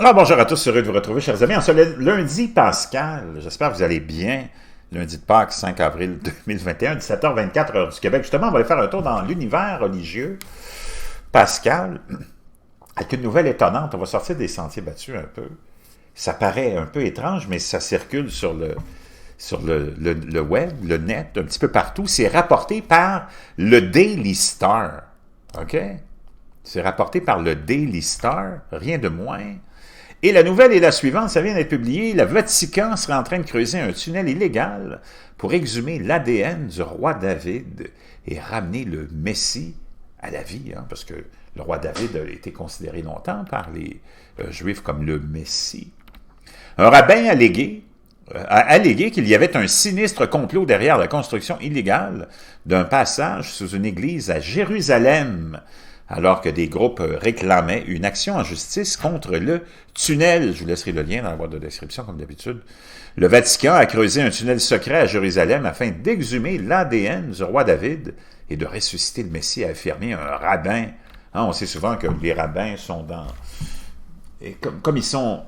Alors bonjour à tous, heureux de vous retrouver, chers amis, en ce lundi pascal. J'espère que vous allez bien. Lundi de Pâques, 5 avril 2021, 17h24, heure du Québec. Justement, on va aller faire un tour dans l'univers religieux pascal, avec une nouvelle étonnante. On va sortir des sentiers battus un peu. Ça paraît un peu étrange, mais ça circule sur le web, le net, un petit peu partout. C'est rapporté par le Daily Star. OK? C'est rapporté par le Daily Star, rien de moins. Et la nouvelle est la suivante, ça vient d'être publié. Le Vatican serait en train de creuser un tunnel illégal pour exhumer l'ADN du roi David et ramener le Messie à la vie, hein, parce que le roi David a été considéré longtemps par les Juifs comme le Messie. Un rabbin a allégué qu'il y avait un sinistre complot derrière la construction illégale d'un passage sous une église à Jérusalem, alors que des groupes réclamaient une action en justice contre le tunnel. Je vous laisserai le lien dans la boîte de description, comme d'habitude. Le Vatican a creusé un tunnel secret à Jérusalem afin d'exhumer l'ADN du roi David et de ressusciter le Messie, a affirmé un rabbin. Hein, on sait souvent que les rabbins sont dans... Et comme ils sont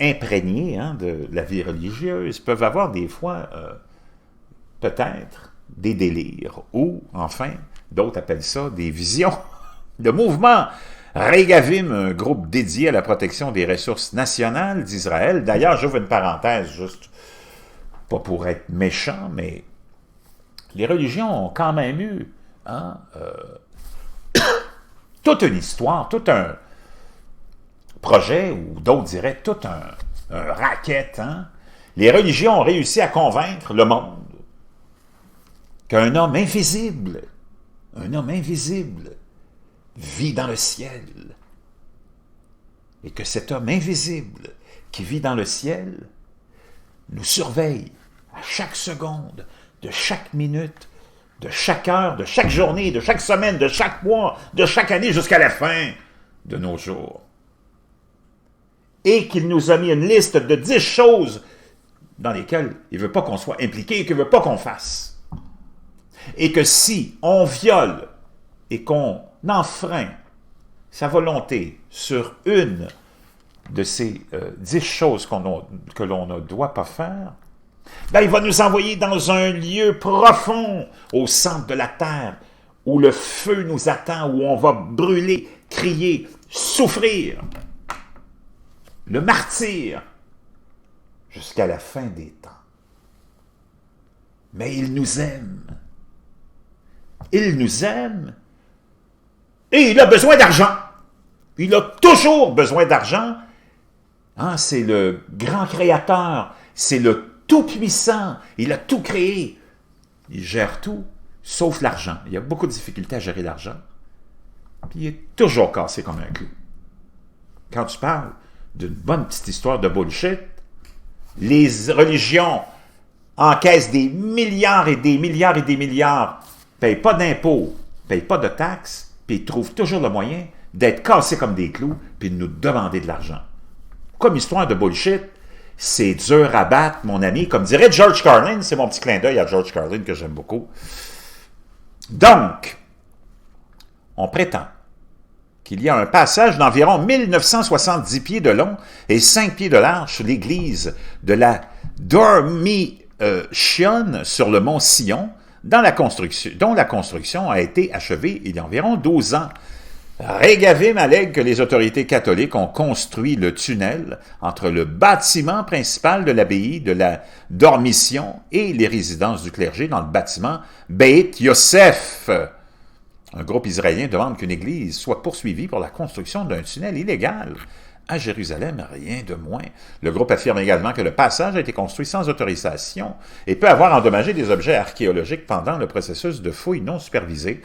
imprégnés de la vie religieuse, peuvent avoir des fois, peut-être, des délires, ou, enfin, d'autres appellent ça des visions. Le mouvement Regavim, un groupe dédié à la protection des ressources nationales d'Israël. D'ailleurs, j'ouvre une parenthèse, juste pas pour être méchant, mais les religions ont quand même eu toute une histoire, tout un projet, ou d'autres diraient tout un racket. Hein? Les religions ont réussi à convaincre le monde qu'un homme invisible, vit dans le ciel. Et que cet homme invisible qui vit dans le ciel nous surveille à chaque seconde, de chaque minute, de chaque heure, de chaque journée, de chaque semaine, de chaque mois, de chaque année jusqu'à la fin de nos jours. Et qu'il nous a mis une liste de 10 choses dans lesquelles il ne veut pas qu'on soit impliqué et qu'il ne veut pas qu'on fasse. Et que si on viole et qu'on enfreint sa volonté sur une de ces 10 choses que l'on ne doit pas faire, ben il va nous envoyer dans un lieu profond, au centre de la terre, où le feu nous attend, où on va brûler, crier, souffrir, le martyre, jusqu'à la fin des temps. Mais il nous aime. Il nous aime. Et il a besoin d'argent. Il a toujours besoin d'argent. Hein, c'est le grand créateur. C'est le tout-puissant. Il a tout créé. Il gère tout, sauf l'argent. Il y a beaucoup de difficultés à gérer l'argent. Puis il est toujours cassé comme un clou. Quand tu parles d'une bonne petite histoire de bullshit, les religions encaissent des milliards et des milliards et des milliards, ne payent pas d'impôts, ne payent pas de taxes, puis ils trouvent toujours le moyen d'être cassés comme des clous, puis de nous demander de l'argent. Comme histoire de bullshit, c'est dur à battre, mon ami. Comme dirait George Carlin, c'est mon petit clin d'œil à George Carlin que j'aime beaucoup. Donc, on prétend qu'il y a un passage d'environ 1970 pieds de long et 5 pieds de large sur l'église de la Dormition sur le mont Sion, dont la construction a été achevée il y a environ 12 ans. Regavim allègue que les autorités catholiques ont construit le tunnel entre le bâtiment principal de l'abbaye de la Dormition et les résidences du clergé dans le bâtiment Beit Yosef. Un groupe israélien demande qu'une église soit poursuivie pour la construction d'un tunnel illégal à Jérusalem, rien de moins. Le groupe affirme également que le passage a été construit sans autorisation et peut avoir endommagé des objets archéologiques pendant le processus de fouilles non supervisées.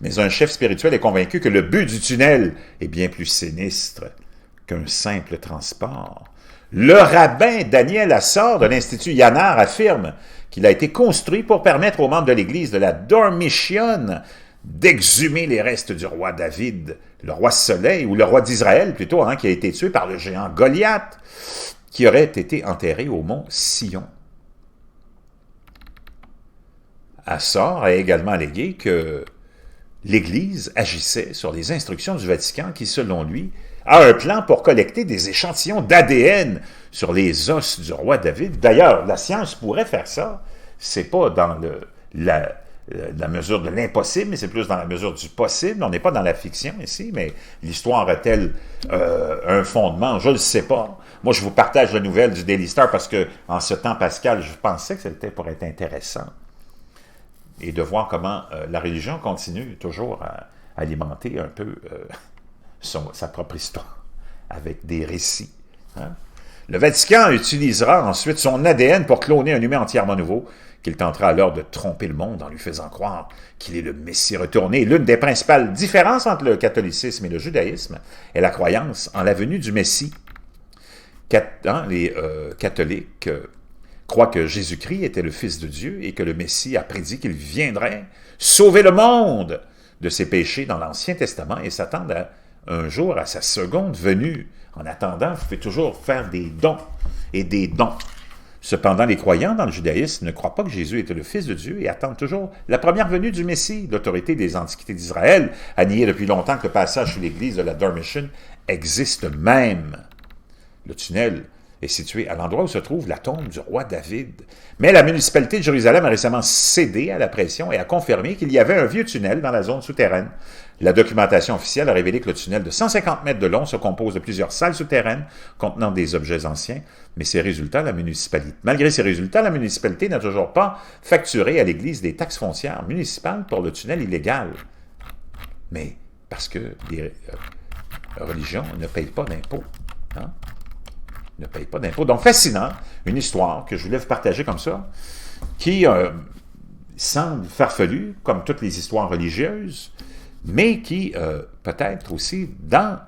Mais un chef spirituel est convaincu que le but du tunnel est bien plus sinistre qu'un simple transport. Le rabbin Daniel Assor de l'Institut Yanar affirme qu'il a été construit pour permettre aux membres de l'église de la Dormition d'exhumer les restes du roi David, le roi Soleil, ou le roi d'Israël plutôt, qui a été tué par le géant Goliath, qui aurait été enterré au mont Sion. Assor a également allégué que l'Église agissait sur les instructions du Vatican qui, selon lui, a un plan pour collecter des échantillons d'ADN sur les os du roi David. D'ailleurs, la science pourrait faire ça. C'est pas dans la mesure de l'impossible, mais c'est plus dans la mesure du possible. On n'est pas dans la fiction ici, mais l'histoire a-t-elle un fondement? Je ne le sais pas. Moi, je vous partage la nouvelle du Daily Star parce que, en ce temps pascal, je pensais que c'était pour être intéressant. Et de voir comment la religion continue toujours à alimenter un peu sa propre histoire avec des récits. Hein? Le Vatican utilisera ensuite son ADN pour cloner un humain entièrement nouveau, qu'il tentera alors de tromper le monde en lui faisant croire qu'il est le Messie retourné. L'une des principales différences entre le catholicisme et le judaïsme est la croyance en la venue du Messie. Les catholiques croient que Jésus-Christ était le Fils de Dieu et que le Messie a prédit qu'il viendrait sauver le monde de ses péchés dans l'Ancien Testament et s'attendent un jour à sa seconde venue. En attendant, vous pouvez toujours faire des dons et des dons. Cependant, les croyants dans le judaïsme ne croient pas que Jésus était le Fils de Dieu et attendent toujours la première venue du Messie. L'autorité des Antiquités d'Israël a nié depuis longtemps que le passage sous l'église de la Dormition existe même. Le tunnel est situé à l'endroit où se trouve la tombe du roi David. Mais la municipalité de Jérusalem a récemment cédé à la pression et a confirmé qu'il y avait un vieux tunnel dans la zone souterraine. La documentation officielle a révélé que le tunnel de 150 mètres de long se compose de plusieurs salles souterraines contenant des objets anciens, mais malgré ces résultats, la municipalité n'a toujours pas facturé à l'Église des taxes foncières municipales pour le tunnel illégal. Mais parce que les religions ne payent pas d'impôts. Hein? Ne payent pas d'impôts. Donc, fascinant, une histoire que je voulais vous partager comme ça, qui semble farfelue, comme toutes les histoires religieuses, mais qui, peut-être aussi, dans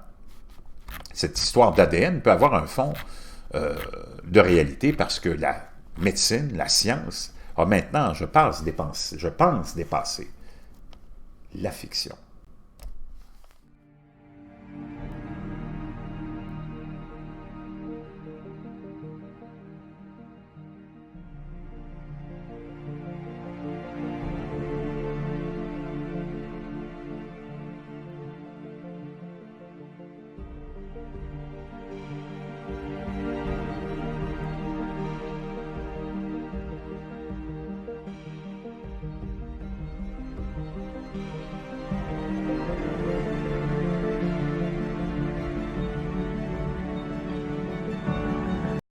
cette histoire d'ADN, peut avoir un fond de réalité, parce que la médecine, la science, a maintenant, je pense, dépasser la fiction.